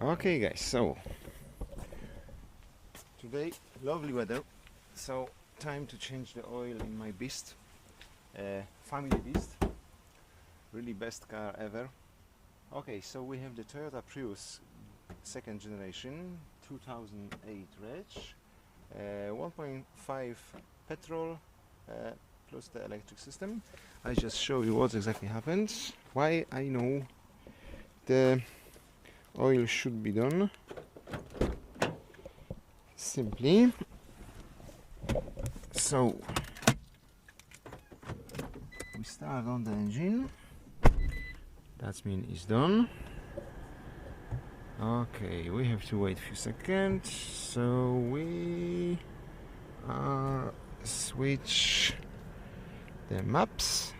Okay guys, so today lovely weather, so time to change the oil in my beast, family beast, really best car ever. Okay, so we have the Toyota Prius second generation 2008 reg, 1.5 petrol plus the electric system. I just show you what exactly happened, why I know the oil should be done. Simply, so we start on the engine, that means it's done. Okay, we have to wait a few seconds, so we switch the maps,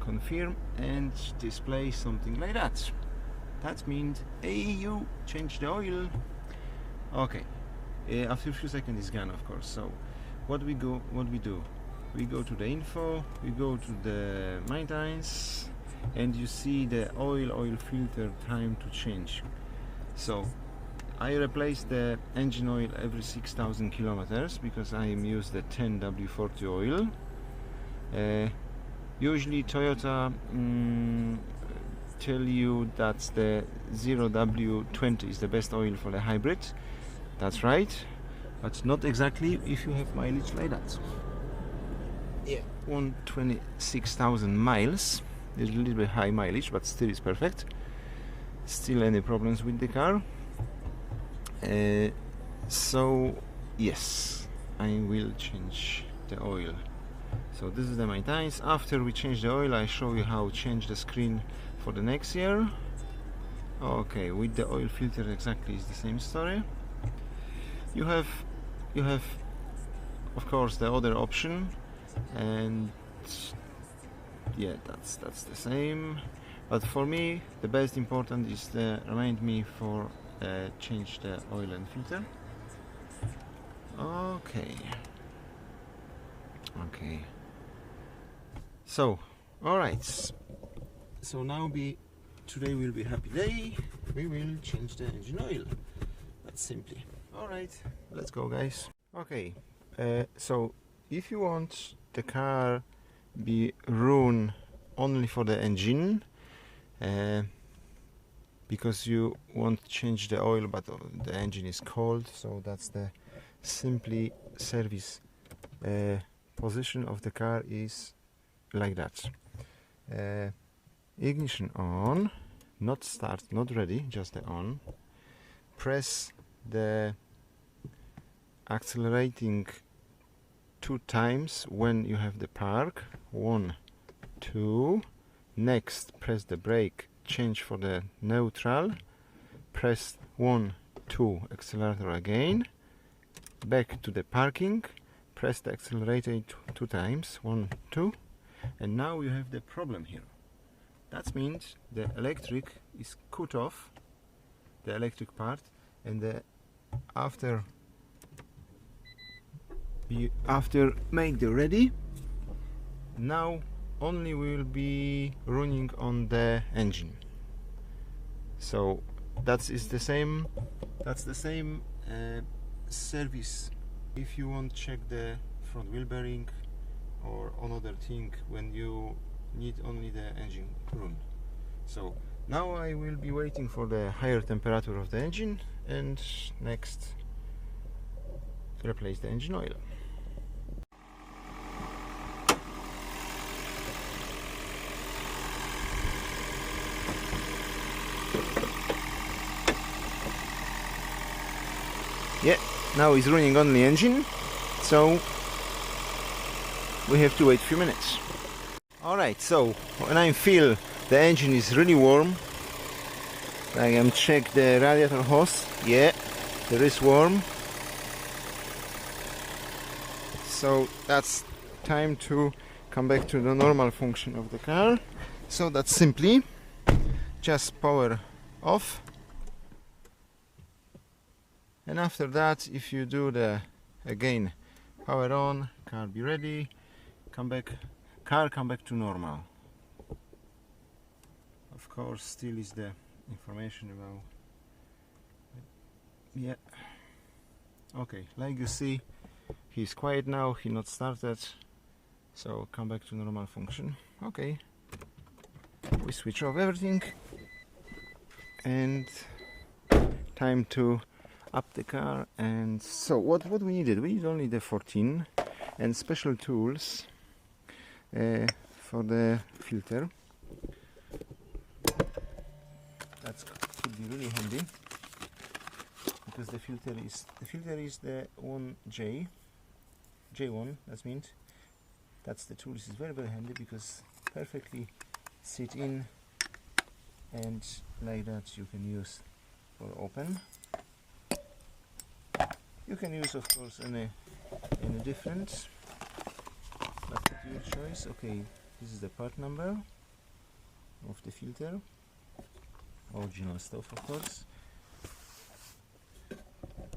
confirm, and display something like that. That means you change the oil. Okay, after a few seconds it's gone, of course. So what we do, we go to the info, we go to the maintenance, and you see the oil filter time to change. So I replace the engine oil every 6,000 kilometers because I use the 10W40 oil. Usually Toyota tell you that the 0W20 is the best oil for the hybrid. That's right, but not exactly if you have mileage like that. Yeah, 126,000 miles. There's a little bit high mileage, but still is perfect. Still any problems with the car? So yes, I will change the oil. So this is the maintenance. After we change the oil, I show you how to change the screen for the next year. Okay, with the oil filter exactly is the same story. You have of course the other option, and yeah, that's the same. But for me, the best important is to remind me for change the oil and filter. Okay. So, all right. So now today will be a happy day. We will change the engine oil. That's simply. All right. Let's go, guys. Okay. So if you want the car be run only for the engine, because you want to change the oil but the engine is cold, so that's the simply service position of the car is like that. Ignition on, not start, not ready, just the on. Press the accelerating 2 times when you have the park. 1, 2. Next, press the brake, change for the neutral. Press 1, 2, accelerator again. Back to the parking. Press the accelerator 2 times. 1, 2. And now you have the problem here. That means the electric is cut off, the electric part, and after make the ready, now only will be running on the engine. So that's the same service if you want to check the front wheel bearing or another thing when you need only the engine run. So now I will be waiting for the higher temperature of the engine, and next replace the engine oil. Yeah, now it's running only engine, so we have to wait a few minutes. Alright, so when I feel the engine is really warm, I am check the radiator hose. Yeah, there is warm. So that's time to come back to the normal function of the car. So that's simply just power off. And after that, if you do the again power on, car be ready, come back to normal. Of course, still is the information about. Yeah. Okay, like you see, he's quiet now, he not started, so come back to normal function. Okay, we switch off everything and time to up the car. And so what we needed, we need only the 14 and special tools for the filter. That could be really handy, because the filter is the 1J1, that means that's the tool. This is very handy because perfectly sit in, and like that you can use for open. You can use of course any different, but at your choice. Okay, this is the part number of the filter, original stuff of course.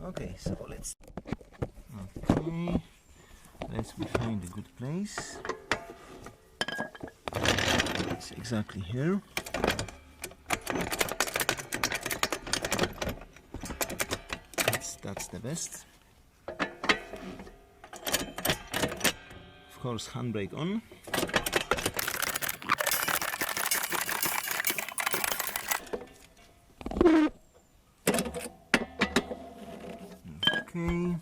Okay, so let's find a good place. It's exactly here. That's the best. Of course, handbrake on. Okay.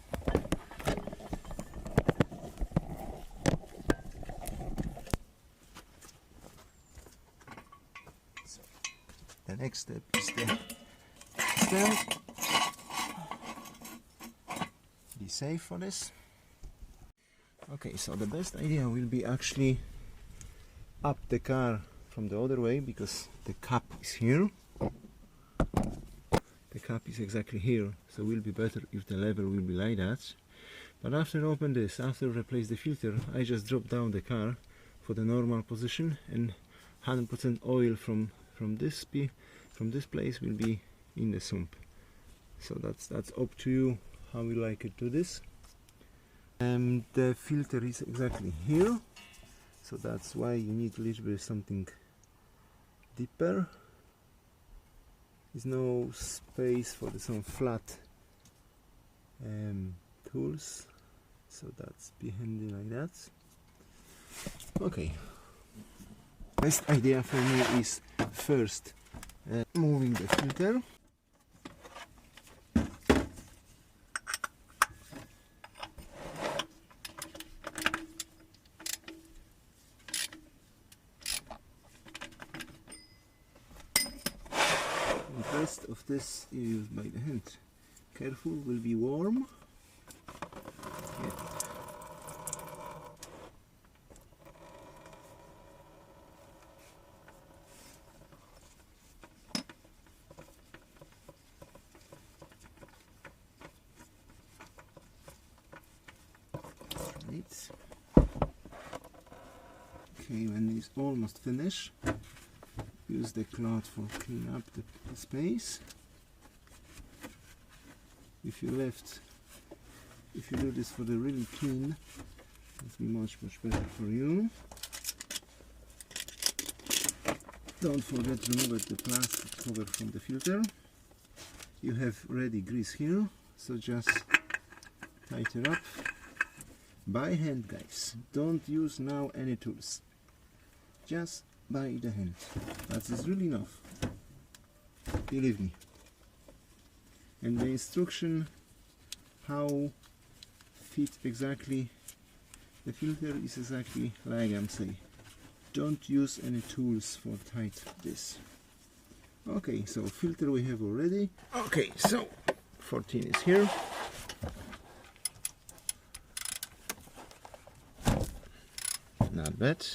So the next step is the stand. Be safe for this. Okay, so the best idea will be actually up the car from the other way, because the cap is here. The cap is exactly here, so it will be better if the level will be like that. But after open this, after replace the filter, I just drop down the car for the normal position, and 100% oil from this place will be in the sump. So that's up to you how you like it to this. The filter is exactly here, so that's why you need a little bit something deeper. There's no space for some flat tools, so that's be handy like that. Okay, best idea for me is first moving the filter. The rest of this is by the hand. Careful, will be warm. Yeah. Right. Okay, when it's almost finished, use the cloth for clean up the space. If you do this for the really clean, it'll be much better for you. Don't forget to remove the plastic cover from the filter. You have ready grease here, so just tighten up by hand, guys. Don't use now any tools, just by the hand. That is really enough, believe me. And the instruction how fit exactly the filter is exactly like I'm saying. Don't use any tools for tight this. Okay, so filter we have already. Okay, so 14 is here. Not bad.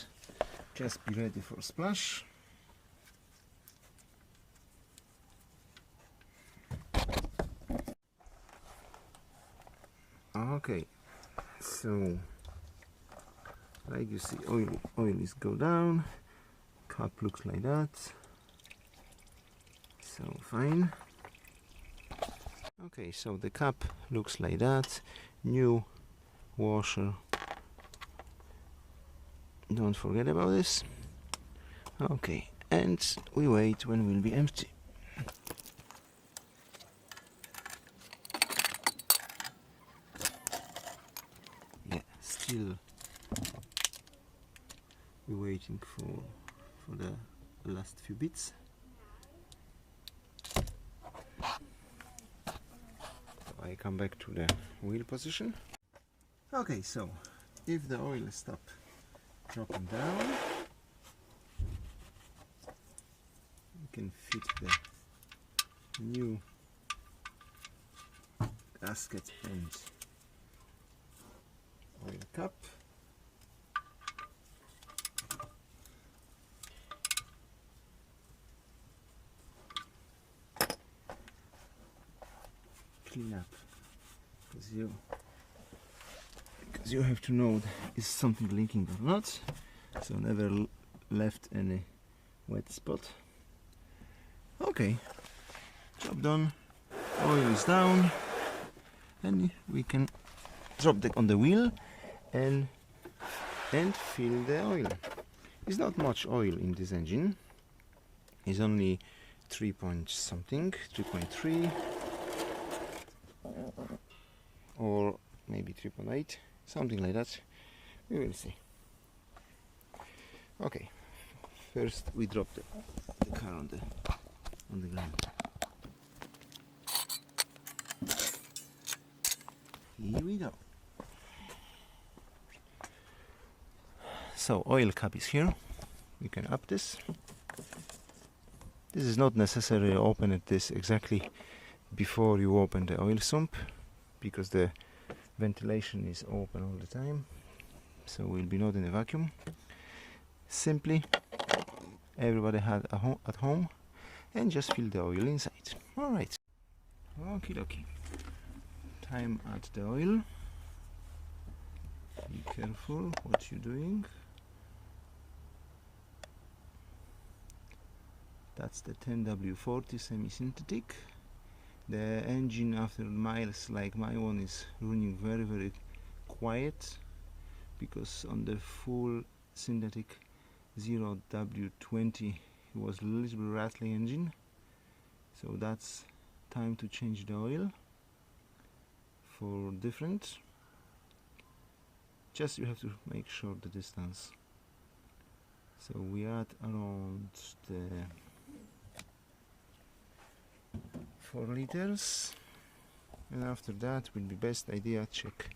Just be ready for splash. Okay, so like you see, oil is go down, cap looks like that, so fine. Okay, so the cap looks like that, new washer, don't forget about this. Okay, and we wait when it will be empty. still we're waiting for the last few bits. So I come back to the wheel position. Okay, so if the oil stops dropping down, you can fit the new gasket and oil cap. Clean up, because you have to know is something leaking or not, so never left any wet spot. Okay, job done, oil is down, and we can drop on the wheel and fill the oil. It's not much oil in this engine, it's only 3 point something, 3.3 or maybe 3.8, something like that. We will see. Okay, first we drop the car on the ground. Here we go. So oil cap is here. We can up this. This is not necessary to open this exactly before you open the oil sump, because the ventilation is open all the time, so we'll be not in a vacuum. Simply everybody had at home, and just fill the oil inside. Alright, okie dokie. Time at the oil. Be careful what you're doing. That's the 10W40 semi-synthetic. The engine after miles like my one is running very quiet, because on the full synthetic 0W20 it was a little bit rattly engine, so that's time to change the oil for different. Just you have to make sure the distance. So we are at around the 4 liters, and after that will be best idea check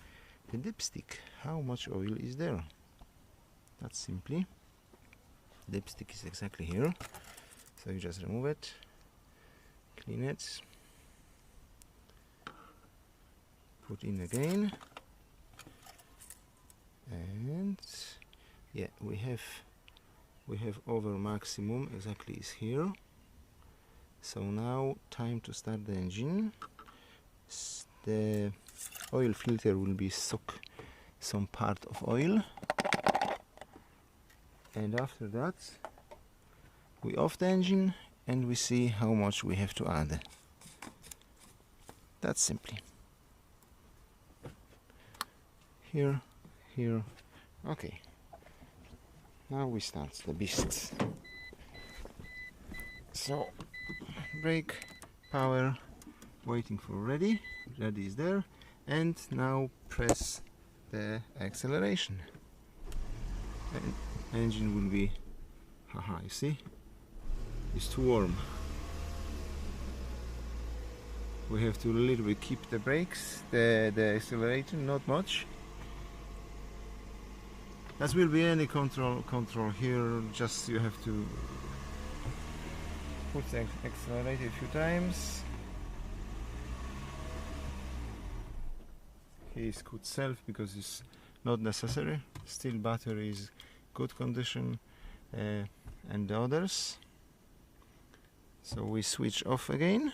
the dipstick, how much oil is there. That's simply, dipstick is exactly here, so you just remove it, clean it, put in again, and yeah, we have over maximum exactly is here. So now time to start the engine. The oil filter will be suck some part of oil, and after that we off the engine and we see how much we have to add. That's simply here. Okay, now we start the beast. So brake, power, waiting for ready is there, and now press the acceleration, and engine will be, you see, it's too warm. We have to a little bit keep the brakes, the accelerator, not much. That will be any control here, just you have to put the accelerator a few times. He is good self because it's not necessary. Still battery is good condition, and the others. So we switch off again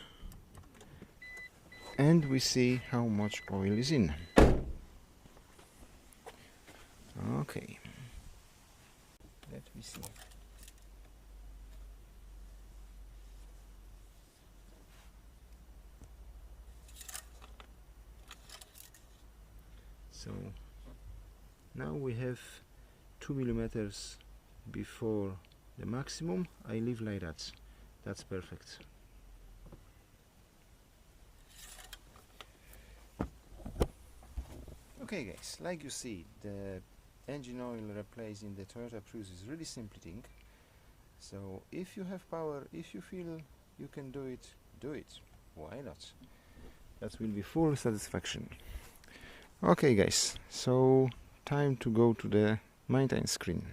and we see how much oil is in. Okay, let me see. So now we have 2 millimeters before the maximum. I leave like that. That's perfect. Okay guys, like you see, the engine oil replaced in the Toyota Prius is really simple thing. So if you have power, if you feel you can do it, do it. Why not? That will be full satisfaction. Okay guys, so time to go to the maintenance screen.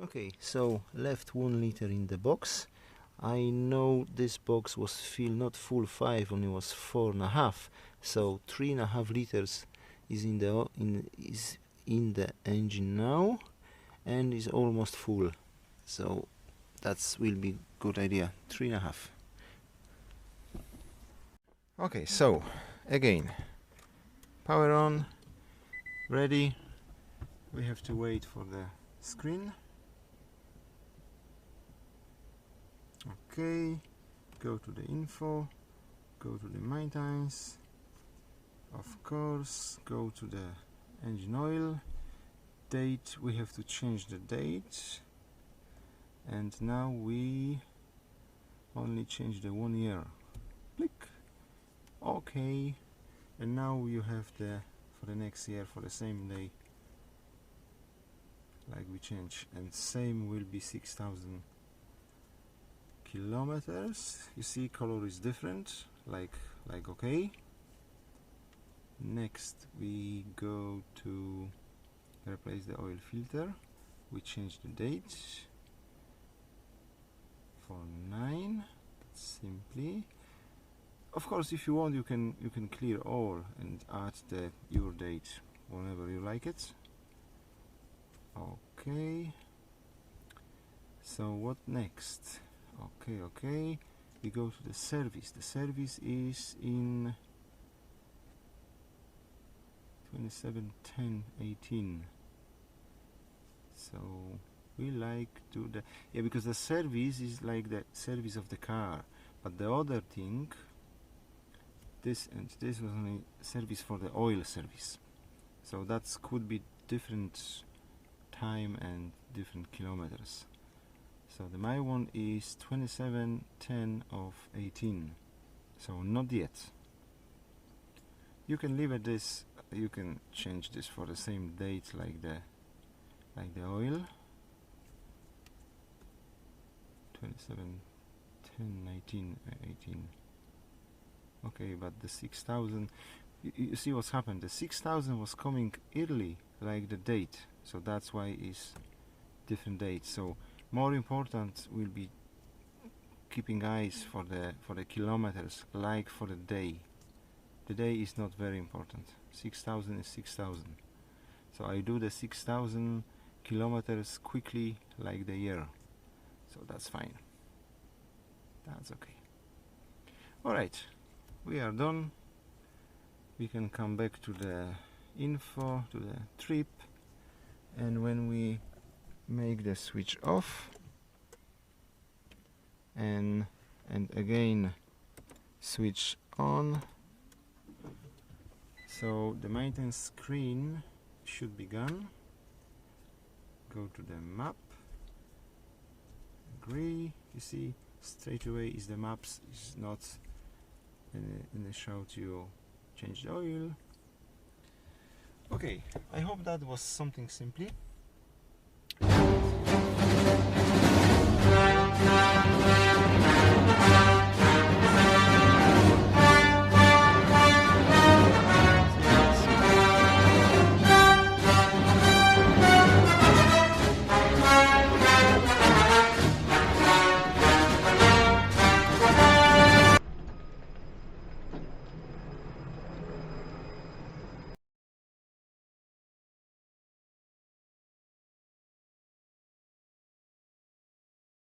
Okay, so left 1 liter in the box. I know this box was filled not full 5, only was 4.5, so 3.5 liters is in the engine now, and is almost full. So that will be good idea. 3.5. Okay, so again, power on, ready. We have to wait for the screen. Okay, go to the info, go to the maintenance, of course, go to the engine oil, date, we have to change the date, and now we only change the 1 year. Click OK, and now you have the for the next year for the same day, like we change, and same will be 6,000 kilometers. You see color is different, like OK. Next we go to replace the oil filter. We change the date for 9 simply. Of course, if you want, you can clear all and add your date whenever you like it. Okay, so what next? Okay, we go to the service. The service is in 27/10/18. So we like to because the service is like the service of the car, but the other thing, this and this was only service for the oil service. So that could be different time and different kilometers. So my one is 27/10/18. So not yet. You can leave it this. You can change this for the same date like the oil. 27/10/19/18. Okay, but the 6,000. You see what's happened? The 6,000 was coming early, like the date. So that's why it's different dates. So more important will be keeping eyes for the kilometers, like for the day. The day is not very important. 6,000 is 6,000. So I do the 6,000 kilometers quickly, like the year. So that's fine. That's okay. Alright, we are done. We can come back to the info, to the trip, and when we make the switch off and again switch on, so the maintenance screen should be gone. Go to the map, agree. You see straight away is the maps, is not in the show to change the oil. Okay, I hope that was something simply.